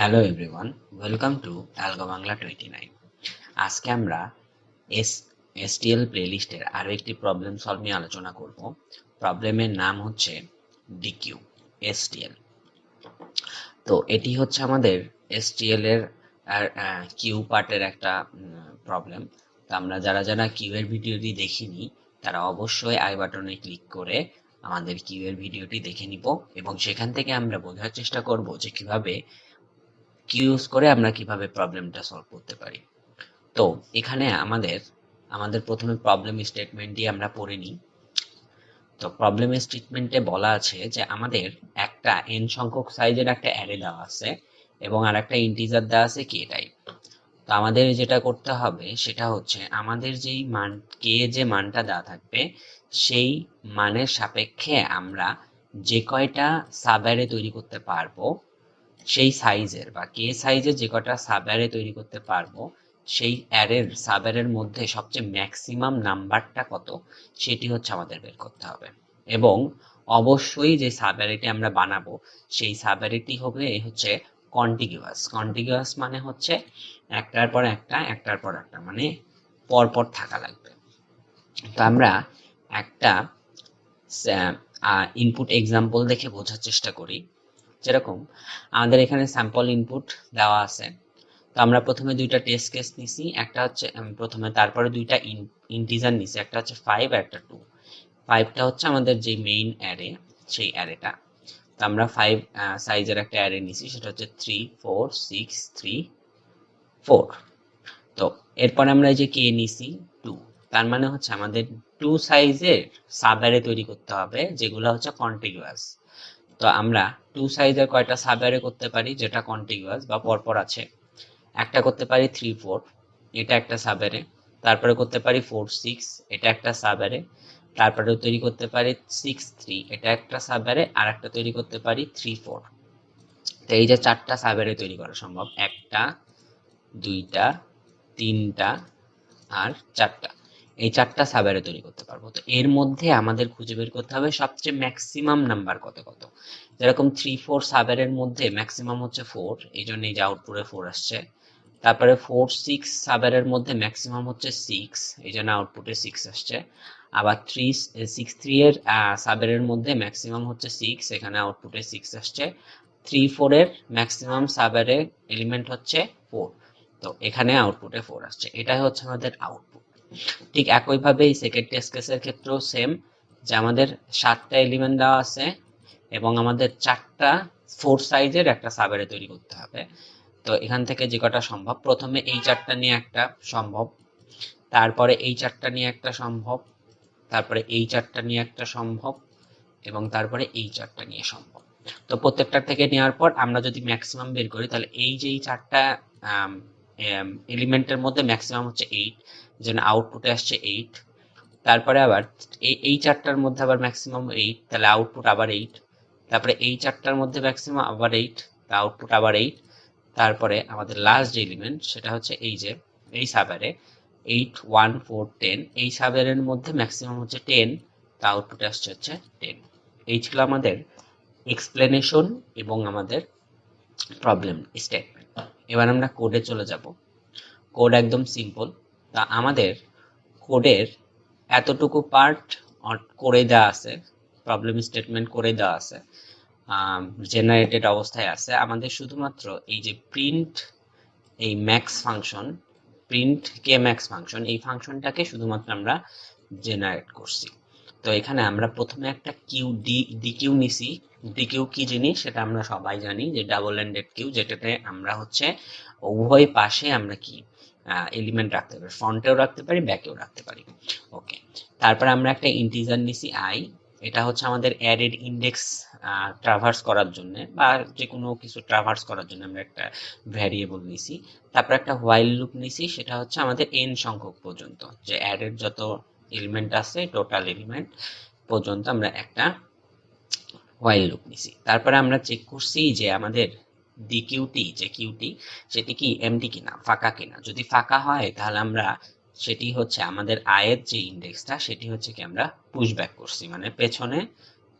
Hello everyone, welcome to algo Bangla 29। আজকে আমরা STL প্লেলিস্টের আরও একটি প্রবলেম সলভ নিয়ে আলোচনা করব। প্রবলেমের নাম হচ্ছে ডিকিউ এসটিএল। তো এটি হচ্ছে আমাদের এসটিএল এর কিউ পার্টের একটা প্রবলেম। তো আমরা যারা যারা কিউ এর ভিডিওটি দেখিনি তারা অবশ্যই আই বাটনে ক্লিক করে আমাদের কিউ এর ভিডিওটি দেখে নিব এবং সেখান থেকে আমরা বোঝার চেষ্টা করব যে কিভাবে ইউজ করে আমরা কিভাবে প্রবলেমটা সলভ করতে পারি। তো এখানে আমাদের প্রথমে প্রবলেম স্টেটমেন্টটি আমরা পড়ে নিই। তো প্রবলেম স্টেটমেন্টে বলা আছে যে আমাদের একটা n সংখ্যক সাইজের একটা অ্যারে দেওয়া আছে এবং আর একটা ইন্টিজার দেওয়া আছে k টাইপ। তো আমাদের যেটা করতে হবে সেটা হচ্ছে আমাদের যেই মান কে যে মানটা দেওয়া থাকবে সেই মানের সাপেক্ষে আমরা যে কয়টা সাব অ্যারে তৈরি করতে পারবো সেই সাইজের বা কে সাইজের যে কটা সাব অ্যারে তৈরি করতে পারবো সেই সাব অ্যারের মধ্যে সবচেয়ে ম্যাক্সিমাম নাম্বারটা কত সেটি হচ্ছে আমাদের বের করতে হবে। এবং অবশ্যই যে সাব অ্যারেটি আমরা বানাবো সেই সাব অ্যারেটি হবে হচ্ছে কন্টিগুয়াস মানে হচ্ছে একটার পর একটা মানে পরপর থাকা লাগবে। তো আমরা একটা ইনপুট এক্সাম্পল দেখে বোঝার চেষ্টা করি। যেরকম আমাদের এখানে স্যাম্পল ইনপুট দেওয়া আছে। তো আমরা প্রথমে দুইটা টেস্ট কেস নিছি, একটা হচ্ছে প্রথমে, তারপরে দুইটা ইন্টিজার নিছি, একটা হচ্ছে 5 আর একটা 2। 5টা হচ্ছে আমাদের যে মেইন অ্যারে, সেই অ্যারেটা। তো আমরা 5 সাইজের একটা অ্যারে নিছি, সেটা হচ্ছে 3 4 6 3 4। তো এরপর আমরা এই যে কে নিছি 2, তার মানে হচ্ছে আমাদের 2 সাইজের সাব অ্যারে তৈরি করতে হবে যেগুলো হচ্ছে কন্টিগুয়াস। তো আমরা 2 সাইজের কয়টা সাব অ্যারে করতে পারি যেটা কন্টিগুয়াস বা পরপর আছে? একটা করতে পারি 3 4, এটা একটা সাব অ্যারে। তারপরে করতে পারি 4 6, এটা একটা সাব অ্যারে। তারপরে তৈরি করতে পারি 6 3, এটা একটা সাব অ্যারে। আর একটা তৈরি করতে পারি 3 4। তো এই যে চারটা সাব অ্যারে তৈরি করা সম্ভব, একটা, দুইটা, তিনটা আর চারটা। এই চারটা সাব অ্যারে তৈরি করতে পারবো। তো এর মধ্যে আমাদের খুঁজে বের করতে হবে সবচেয়ে ম্যাক্সিমাম নাম্বার কত কত। যেরকম 3 4 সাব অ্যারের মধ্যে ম্যাক্সিমাম হচ্ছে 4, এই জন্য এই যে আউটপুটে 4 আসছে। তারপরে 4 6 সাব অ্যারের মধ্যে ম্যাক্সিমাম হচ্ছে 6, এই জন্য আউটপুটে 6 আসছে। আবার 6 3 এর সাব অ্যারের মধ্যে ম্যাক্সিমাম হচ্ছে 6, এখানে আউটপুটে 6 আসছে। 3 4 এর ম্যাক্সিমাম সাব অ্যারে এলিমেন্ট হচ্ছে 4, তো এখানে আউটপুটে 4 আসছে। এটাই হচ্ছে আমাদের আউটপুট। ঠিক একইভাবে এই সেকেন্ড টেস্ট কেসের ক্ষেত্রেও সেম, যে আমাদের 7টা এলিমেন্ট দেওয়া আছে এবং আমাদের 4টা 4 সাইজের একটা সাব অ্যারে তৈরি করতে হবে। তো এখান থেকে যে কটা সম্ভব, প্রথমে এই 4টা নিয়ে একটা সম্ভব, তারপরে এই 4টা নিয়ে একটা সম্ভব, তারপরে এই 4টা নিয়ে একটা সম্ভব এবং তারপরে এই 4টা নিয়ে সম্ভব। তো প্রত্যেকটা থেকে নেওয়ার পর আমরা যদি ম্যাক্সিমাম বের করি তাহলে এই যে এই 4টা এলিমেন্টের মধ্যে ম্যাক্সিমাম হচ্ছে 8, যেন আউটপুটে আসছে 8। তারপরে আবার এই 4টার মধ্যে আবার ম্যাক্সিমাম 8, তাহলে আউটপুট আবার 8। তারপরে এই 4টার মধ্যে ম্যাক্সিমাম আবার 8, আউটপুট আবার 8। তারপরে আমাদের লাস্ট যে এলিমেন্ট সেটা হচ্ছে এই যে এই সাবঅ্যারে 8 1 4 10, এই সাবঅ্যারের মধ্যে ম্যাক্সিমাম হচ্ছে 10, তা আউটপুটে আসছে হচ্ছে 10। এই ছিল আমাদের এক্সপ্লেনেশন এবং আমাদের প্রবলেম স্টেটমেন্ট। এবার আমরা কোডে চলে যাব। কোড একদম সিম্পল। তা আমাদের কোডের এতটুকু পার্ট করে দেওয়া আছে, প্রবলেম স্টেটমেন্ট করে দেওয়া আছে, জেনারেটেড অবস্থায় আছে। আমাদের শুধুমাত্র এই যে প্রিন্ট এই ম্যাক্স ফাংশন, প্রিন্ট কে ম্যাক্স ফাংশন, এই ফাংশনটাকে শুধুমাত্র আমরা জেনারেট করছি। তো এখানে আমরা প্রথমে একটা ডিকিউ নিছি। ডিকিউ কি জিনিস সেটা আমরা সবাই জানি, যে ডাবল এন্ডেড কিউ, যেটাতে আমরা হচ্ছে উভয় পাশে আমরা কি এলিমেন্ট রাখতে পারি, ফ্রন্টেও রাখতে পারি, ব্যাকেও রাখতে পারি। ওকে, তারপর আমরা একটা ইন্টিজার নিছি আই, এটা হচ্ছে আমাদের অ্যারের ইন্ডেক্স ট্রাভার্স করার জন্য বা যে কোনো কিছু ট্রাভার্স করার জন্য আমরা একটা ভ্যারিয়েবল নিছি। তারপর একটা হোয়াইল লুপ নিছি, সেটা হচ্ছে আমাদের n সংখ্যক পর্যন্ত, যে অ্যারের যত এলিমেন্ট আছে টোটাল এলিমেন্ট পর্যন্ত আমরা একটা হোয়াইল লুপ নিছি। তারপরে আমরা চেক করছি যে আমাদের ডিকিউটি যে কিউটি সেটি কি এমটি কিনা, ফাঁকা কিনা। যদি ফাঁকা হয় তাহলে আমরা সেটি হচ্ছে আমাদের আয়ের যে ইন্ডেক্সটা সেটি হচ্ছে কি আমরা পুশব্যাক করছি, মানে পেছনে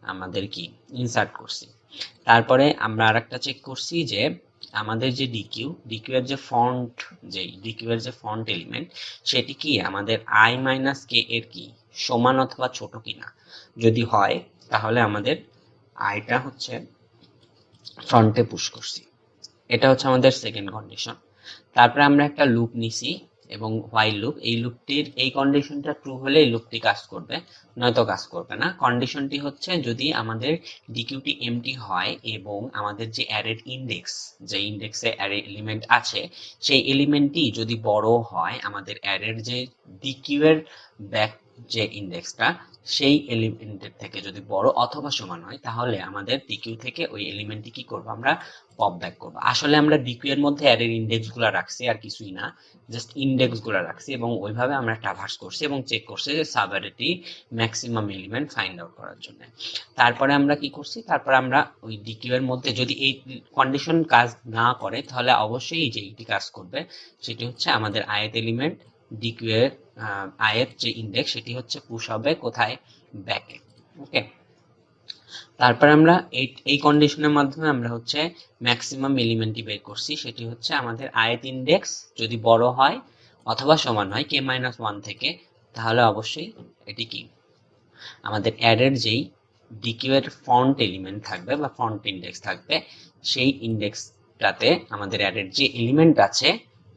আমাদের কি ইনসার্ট করছি। তারপরে আমরা আরেকটা চেক করছি যে আমাদের যে ডিকিউ এর যে ফন্ট, ডিকিউ এর যে ফন্ট এলিমেন্ট, সেটি কি আমাদের i মাইনাস কে এর কি সমান অথবা ছোট কিনা। যদি হয় তাহলে আমাদের আইটা হচ্ছে ফ্রন্টে পুশ করছি। এটা হচ্ছে আমাদের সেকেন্ড কন্ডিশন। তারপরে আমরা একটা লুপ নিছি এবং হোয়াইল লুপ, এই লুপটির এই কন্ডিশনটা ট্রু হলে এই লুপটি কাজ করবে, নয়তো কাজ করবে না। কন্ডিশনটি হচ্ছে যদি আমাদের ডিকিউটি এমটি হয় এবং আমাদের যে অ্যারের ইন্ডেক্স, যে ইন্ডেক্সে অ্যারে এলিমেন্ট আছে, সেই এলিমেন্টটি যদি বড় হয় আমাদের অ্যারের যে ডিকিউ এর ব্যাক যে ইন্ডেক্সটা, সেই এলিমেন্টের থেকে যদি বড় অথবা সমান হয়, তাহলে আমাদের ডিকিউ থেকে ওই এলিমেন্টটি কি করব, আমরা পপ ব্যাক করব। আসলে আমরা ডিকিউ এর মধ্যে অ্যারের ইন্ডেক্স গুলা রাখছি, আর কিছুই না, জাস্ট ইন্ডেক্স গুলা রাখছি এবং ওইভাবে আমরা ট্রাভার্স করছি এবং চেক করছি যে সাব অ্যারেটি ম্যাক্সিমাম এলিমেন্ট ফাইন্ড আউট করার জন্য। তারপরে আমরা কি করছি, তারপরে আমরা ওই ডিকিউ এর মধ্যে যদি এই কন্ডিশন কাজ না করে, তাহলে অবশ্যই এই যে এইটি কাজ করবে, সেটি হচ্ছে আমাদের আয়েত এলিমেন্ট ডিকিউ এর আয়েত যে ইন্ডেক্স, সেটি হচ্ছে পুশ হবে কোথায়, ব্যাকে। ওকে, তারপর আমরা এই কন্ডিশনের মাধ্যমে আমরা হচ্ছে ম্যাক্সিমাম এলিমেন্টটি বের করছি, সেটি হচ্ছে আমাদের আয়েত ইন্ডেক্স যদি বড় হয় অথবা সমান হয় k মাইনাস ওয়ান থেকে, তাহলে অবশ্যই এটি কি আমাদের অ্যারের যেই ডিকিউ এর ফন্ট এলিমেন্ট থাকবে বা ফন্ট ইন্ডেক্স থাকবে, সেই ইন্ডেক্সটাতে আমাদের অ্যারের যে এলিমেন্ট আছে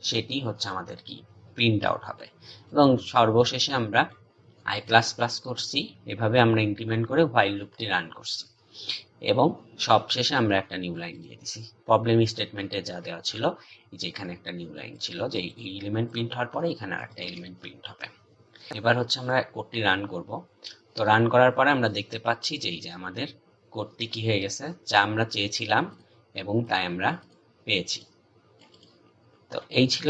সেটি হচ্ছে আমাদের কি প্রিন্ট আউট হবে। এবং সর্বশেষে আমরা i প্লাস প্লাস করছি, এভাবে আমরা ইনক্রিমেন্ট করে হোয়াইল লুপটি রান করছি এবং সবশেষে আমরা একটা নিউ লাইন দিয়ে দিছি। প্রবলেম স্টেটমেন্টে যা দেওয়া ছিল, যে এখানে একটা নিউ লাইন ছিল যে এই এলিমেন্ট প্রিন্ট হওয়ার পরে এখানে আরেকটা এলিমেন্ট প্রিন্ট হবে। এবার হচ্ছে আমরা কোডটি রান করব। তো রান করার পরে আমরা দেখতে পাচ্ছি যে এই যে আমাদের কোডটি কি হয়ে গেছে, যা আমরা চেয়েছিলাম এবং তাই আমরা পেয়েছি। তো এই ছিল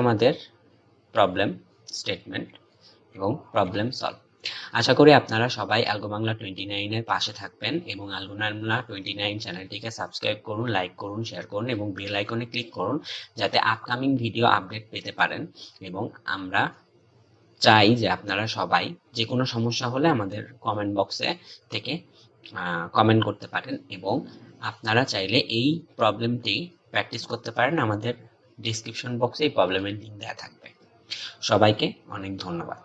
আমাদের প্রবলেম স্টেটমেন্ট এবং প্রবলেম সলভ। আশা করি আপনারা সবাই আলগো বাংলা 29 এর পাশে থাকবেন এবং আলগো বাংলা 29 চ্যানেলটিকে সাবস্ক্রাইব করুন, লাইক করুন, শেয়ার করুন এবং বেল আইকনে ক্লিক করুন, যাতে আপকামিং ভিডিও আপডেট পেতে পারেন। এবং আমরা চাই যে আপনারা সবাই যে কোনো সমস্যা হলে আমাদের কমেন্ট বক্সে থেকে কমেন্ট করতে পারেন এবং আপনারা চাইলে এই প্রবলেমটি প্র্যাকটিস করতে পারেন। আমাদের ডিসক্রিপশন বক্সে এই প্রবলেমের লিঙ্ক দেওয়া থাকবে। সবাইকে অনেক ধন্যবাদ।